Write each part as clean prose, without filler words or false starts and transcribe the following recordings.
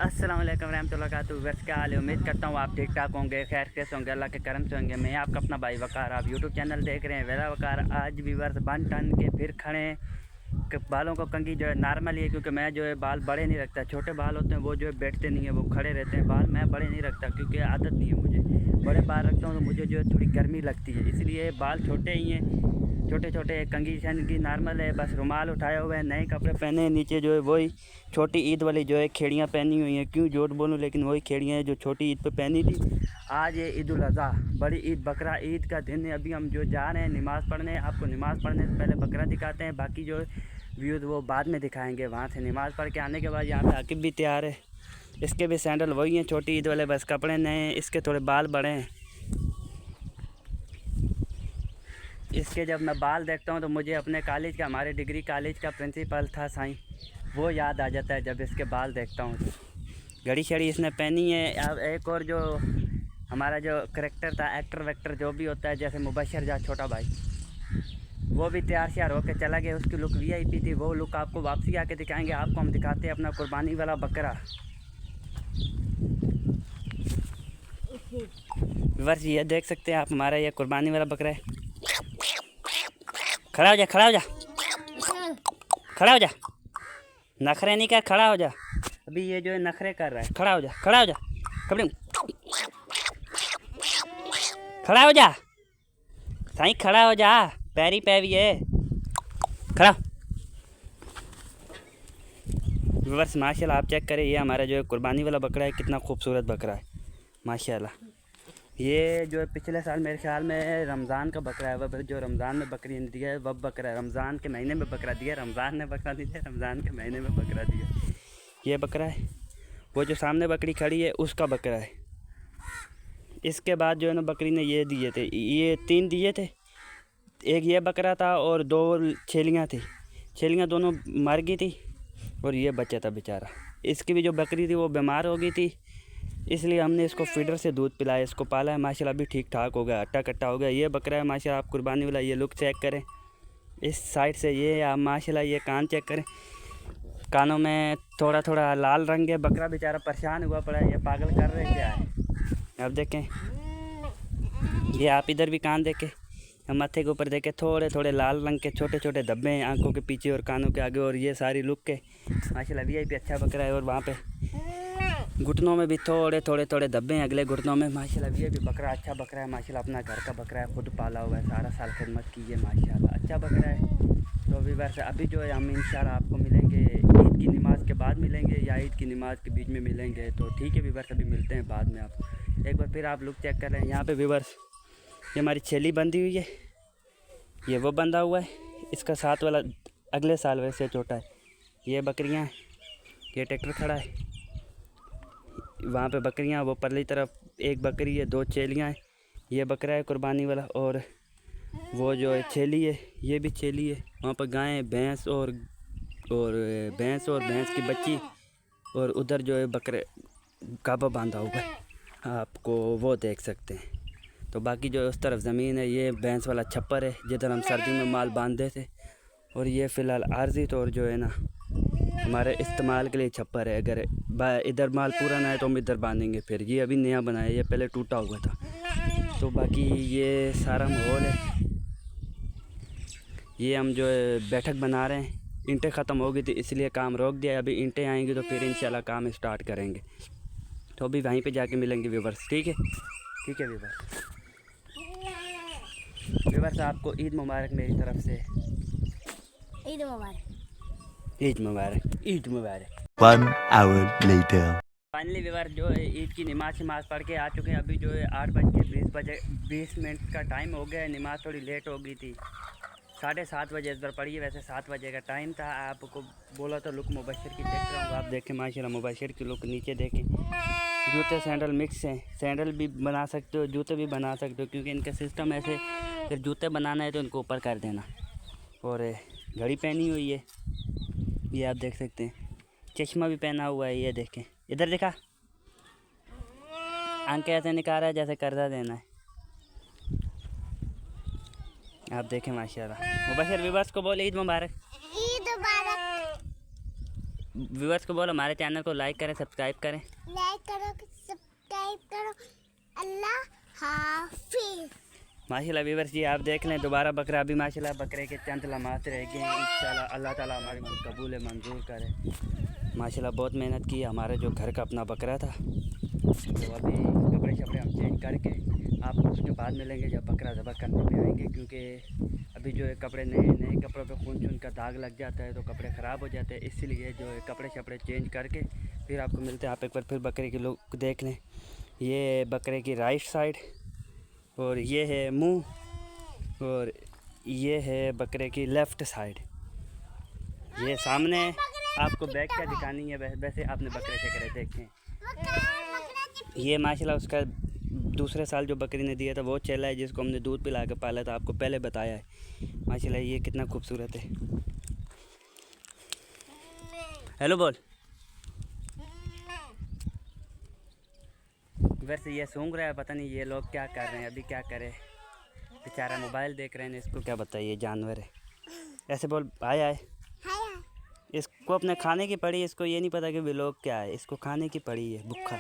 अस्सलाम वालेकुम रहमतुल्लाहि व बरकातहू। क्या हाल है? उम्मीद करता हूँ आप ठीक ठाक होंगे, खैर कैसे होंगे, अल्लाह के करम से होंगे। मैं आपका अपना भाई वकार, आप यूट्यूब चैनल देख रहे हैं वेला वकार। आज भी वर्ष बन टन के फिर खड़े बालों को कंघी जो है नॉर्मल है, क्योंकि मैं जो है बाल बड़े नहीं रखता। छोटे बाल होते हैं वो जो है बैठते नहीं है, वो खड़े रहते हैं। बाल मैं बड़े नहीं रखता क्योंकि आदत नहीं है मुझे। बड़े बाल रखता हूँ तो मुझे जो है थोड़ी गर्मी लगती है, इसलिए बाल छोटे ही हैं, छोटे छोटे। कंघी शनगी नॉर्मल है, बस रुमाल उठाया हुआ है, नए कपड़े पहने हैं। नीचे जो है वही छोटी ईद वाली जो है खेड़ियाँ पहनी हुई हैं। क्यों झूठ बोलूँ, लेकिन वही खेड़ियाँ हैं जो छोटी ईद पे पहनी थी। आज ये ईद उल अज़हा, बड़ी ईद, बकरा ईद का दिन है। अभी हम जो जा रहे हैं नमाज़ पढ़ने। आपको नमाज़ पढ़ने से पहले बकरा दिखाते हैं, बाकी जो व्यूज़ वो बाद में दिखाएंगे। वहाँ से नमाज़ पढ़ के आने के बाद यहाँ पे आकिब भी तैयार है। इसके भी सैंडल वही हैं छोटी ईद वाले, बस कपड़े नए हैं। इसके थोड़े बाल बड़े हैं। इसके जब मैं बाल देखता हूँ तो मुझे अपने कॉलेज का, हमारे डिग्री कॉलेज का प्रिंसिपल था साईं, वो याद आ जाता है जब इसके बाल देखता हूँ। घड़ी शड़ी इसने पहनी है। अब एक और जो हमारा जो करेक्टर था, एक्टर वेक्टर जो भी होता है, जैसे मुबशर जा छोटा भाई, वो भी तैयार श्यार होकर चला गया। उसकी लुक वीआईपी थी। वो लुक आपको वापसी आके दिखाएंगे। आपको हम दिखाते हैं अपना कुर्बानी वाला बकरा। बस ये देख सकते हैं आप, हमारा ये कुर्बानी वाला बकरा है। खड़ा हो जा, खड़ा हो जा, खड़ा हो जा, नखरे नहीं कर, खड़ा हो जा। अभी ये जो है नखरे कर रहा है। खड़ा हो जा, खड़ा हो जा, कपड़े खड़ा हो जा, साईं खड़ा हो जा, पैरी पैवी है, खड़ा। व्यूअर्स माशाल्लाह आप चेक करें, ये हमारा जो है कुर्बानी वाला बकरा है, कितना खूबसूरत बकरा है माशाल्लाह। ये जो है पिछले साल मेरे ख्याल में रमज़ान का बकरा है। वह जो रमज़ान में बकरी ने दिया है वह बकरा है। रमज़ान के महीने में बकरा दिया, रमज़ान ने बकरा नहीं दिया, रमज़ान के महीने में बकरा दिया। ये बकरा है। वो जो सामने बकरी खड़ी है उसका बकरा है। इसके बाद जो है ना बकरी ने ये दिए थे, ये 3 दिए थे। एक ये बकरा था और 2 छेलियाँ थी। छेलियाँ दोनों मर गई थी और ये बच्चा था बेचारा। इसकी भी जो बकरी थी वो बीमार हो गई थी, इसलिए हमने इसको फीडर से दूध पिलाया, इसको पाला है। माशाल्लाह अभी ठीक ठाक हो गया, अट्टा कट्टा हो गया। ये बकरा है माशाल्लाह, आप कुर्बानी वाला। ये लुक चेक करें इस साइड से, ये आप माशाल्लाह ये कान चेक करें, कानों में थोड़ा थोड़ा लाल रंग है। बकरा बेचारा परेशान हुआ पड़ा है, ये पागल कर रहे क्या है। अब देखें, ये आप इधर भी कान देखें, हम माथे के ऊपर देखें, थोड़े थोड़े लाल रंग के छोटे छोटे धब्बे हैं आंखों के पीछे और कानों के आगे। और ये सारी लुक के माशाल्लाह वीआईपी अच्छा बकरा है। और वहाँ पे घुटनों में भी थोड़े थोड़े थोड़े धब्बे हैं अगले घुटनों में। माशाल्लाह वीआईपी बकरा अच्छा बकरा है माशाल्लाह। अपना घर का बकरा है, खुद पाला हुआ है, सारा साल खिदमत की है माशाल्लाह, अच्छा बकरा है। तो अभी वैसे अभी जो है हम इंशाल्लाह आपको मिलेंगे ईद की नमाज़ के बाद मिलेंगे, या ईद की नमाज़ के बीच में मिलेंगे। तो ठीक है व्यूअर्स, अभी मिलते हैं बाद में आपको। एक बार फिर आप लुक चेक कर रहे हैं यहाँ पे व्यूअर्स, ये हमारी छेली बंधी हुई है, ये वो बंधा हुआ है। इसका साथ वाला अगले साल वैसे छोटा है। ये बकरियां हैं, ये ट्रैक्टर खड़ा है, वहाँ पे बकरियां, वो परली तरफ एक बकरी है, 2 छेलियां हैं। ये बकरा है कुर्बानी वाला, और वो जो है छेली है, ये भी छेली है। वहाँ पर गाय, भैंस और भैंस की बच्ची, और उधर जो है बकरे काबा बांधा हुआ है, आपको वो देख सकते हैं। तो बाकी जो उस तरफ ज़मीन है, ये भैंस वाला छप्पर है जिधर हम सर्दी में माल बांधते थे। और ये फ़िलहाल आर्जी तौर जो है ना हमारे इस्तेमाल के लिए छप्पर है। अगर इधर माल पूरा ना है तो हम इधर बांधेंगे। फिर ये अभी नया बनाया, ये पहले टूटा हुआ था। तो बाकी ये सारा माहौल है। ये हम जो है बैठक बना रहे हैं, ईंटें ख़त्म हो गई थी इसलिए काम रोक दिया। अभी ईंटें आएंगी तो फिर इंशाल्लाह काम स्टार्ट करेंगे। तो अभी वहीं पे जाके मिलेंगे व्यूवर्स, ठीक है? ठीक है व्यूवर्स। व्यूवर्स आपको ईद मुबारक मेरी तरफ से। ईद मुबारक, ईद मुबारक, ईद मुबारक। 1 hour later. फाइनली व्यूअर जो है ईद की नमाज पढ़ के आ चुके हैं। अभी जो है 8:20 का टाइम हो गया है। नमाज थोड़ी लेट हो गई थी, 7:30 बजे इस बार पढ़ी है। वैसे 7 बजे का टाइम था। आपको बोला तो लुक मुबशर की देख रहा हूँ, आप देखें माशाल्लाह मुबशर की लुक। नीचे देखें, जूते सैंडल मिक्स हैं। सैंडल भी बना सकते हो, जूते भी बना सकते हो, क्योंकि इनका सिस्टम ऐसे, फिर जूते बनाना है तो इनको ऊपर कर देना। और घड़ी पहनी हुई है, ये आप देख सकते हैं। चश्मा भी पहना हुआ है, ये देखें, इधर देखा, आंखें ऐसे निकाल रहा है जैसे कर्जा देना है। आप देखें माशाल्लाह। मुबशर विवास को बोले ईद मुबारक। ईद मुबारक। व्यूअर्स को बोलो हमारे चैनल को लाइक करें, सब्सक्राइब करें। लाइक करो, सब्सक्राइब करो। अल्लाह हाफिज। माशाल्लाह व्यूअर्स जी आप देख लें दोबारा बकरा अभी माशाल्लाह बकरे के चंद लम्हात रह गए हैं। इंशाल्लाह अल्लाह ताला हमारी कबूल मंजूर करे। माशाल्लाह बहुत मेहनत की, हमारे जो घर का अपना बकरा था। तो अभी कपड़े शपड़े हम चेंज करके आपको उसके बाद मिलेंगे जब बकरा ज़बह करने पे आएंगे, क्योंकि अभी जो है कपड़े नए कपड़ों पे खून चून का दाग लग जाता है तो कपड़े ख़राब हो जाते हैं। इसीलिए जो है कपड़े शपड़े चेंज करके फिर आपको मिलते हैं। आप एक बार फिर बकरे के लोग देख लें, ये बकरे की राइट साइड और ये है मुंह और ये है बकरे की लेफ़्ट साइड। ये सामने आपको बैक क्या दिखानी है, वैसे आपने बकरे शकरे देखे हैं। ये माशाल्लाह उसका दूसरे साल जो बकरी ने दिया था वो चला है, जिसको हमने दूध पिला के पाला था, आपको पहले बताया है। माशाल्लाह ये कितना खूबसूरत है। हेलो बोल। वैसे ये सूंघ रहा है, पता नहीं ये लोग क्या कर रहे हैं, अभी क्या करें, बेचारा मोबाइल देख रहे हैं, इसको क्या बताइए, जानवर है। ऐसे बोल आए आए। इसको अपने खाने की पड़ी, इसको ये नहीं पता कि व्लॉग क्या है, इसको खाने की पड़ी है, भूखा।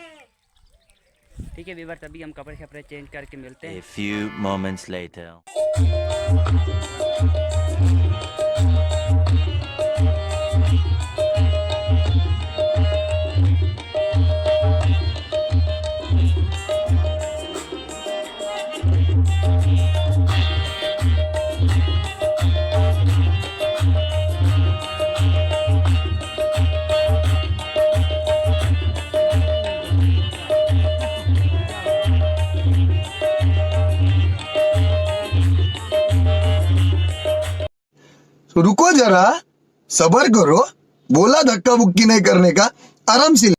ठीक है व्यूअर्स, अभी हम कपड़े शपड़े चेंज करके मिलते हैं। A few moments later. रुको जरा, सबर करो। बोला धक्का बुक्की नहीं करने का, आराम से।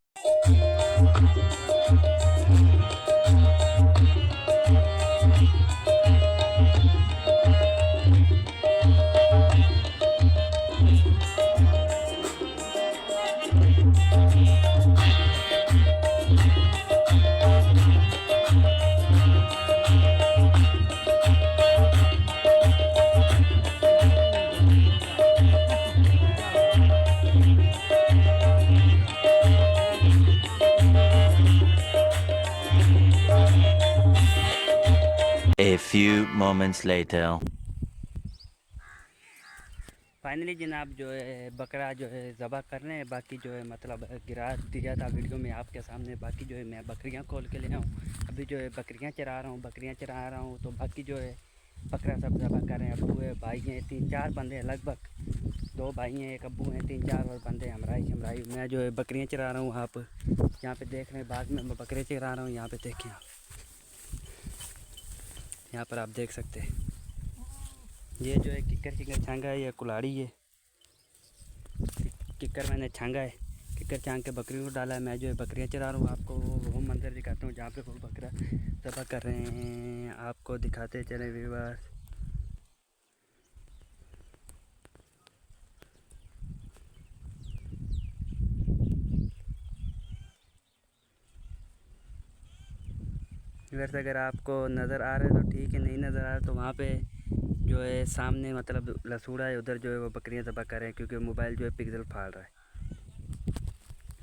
A few moments later. Finally जनाब जो है बकरा जो है ज़बह कर रहे हैं। बाकी जो है मतलब गिरा दिया था वीडियो में आपके सामने। बाकी जो है मैं बकरियां खोल के ले आऊँ, अभी जो है बकरियां चरा रहा हूँ। तो बाकी जो है बकरा सब ज़बह कर रहे हैं। अब्बू है, भाई हैं, 3-4 बंदे हैं, लगभग 2 भाई हैं, एक अब्बू हैं, 3-4 और बंदे हमराई। मैं जो है बकरियाँ चरा रहा हूँ। आप यहाँ पे देख रहे हैं बाग में मैं बकरे चरा रहा हूँ। यहाँ पे देखें आप, यहाँ पर आप देख सकते हैं ये जो है किक्कर छांगा है या कुल्हाड़ी है। किक्कर मैंने छांगा है, किक्कर छांग के बकरी को डाला है। मैं जो है बकरियाँ चरा रहा हूँ। आपको वो मंजर दिखाता हूँ जहाँ पे वो बकरा ज़बह कर रहे हैं, आपको दिखाते चले व्यूअर्स। व्यूअर्स अगर आपको नज़र आ रहा है तो ठीक है, नहीं नज़र आ रहा तो वहाँ पे जो है सामने मतलब लसूड़ा है, उधर जो है वो बकरियां ज़बह कर रहे हैं, क्योंकि मोबाइल जो है पिक्सल फाड़ रहा है।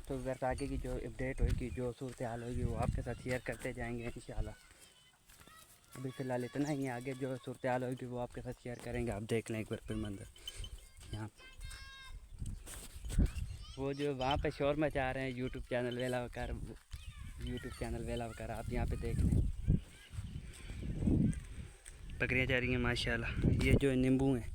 तो व्यूअर्स आगे की जो अपडेट होगी, जो सूरत हाल होगी वो आपके साथ शेयर करते जाएंगे इंशाल्लाह। अभी फ़िलहाल इतना ही है, आगे जो सूरत हाल होगी वो आपके साथ शेयर करेंगे। आप देख लें एक बार फिर मंजर यहाँ वो जो वहाँ पे शोर मचा रहे हैं यूट्यूब चैनल वेला वकार आप यहाँ पे देख लें। बकरियाँ जा रही हैं माशाल्लाह। ये जो है नींबू हैं,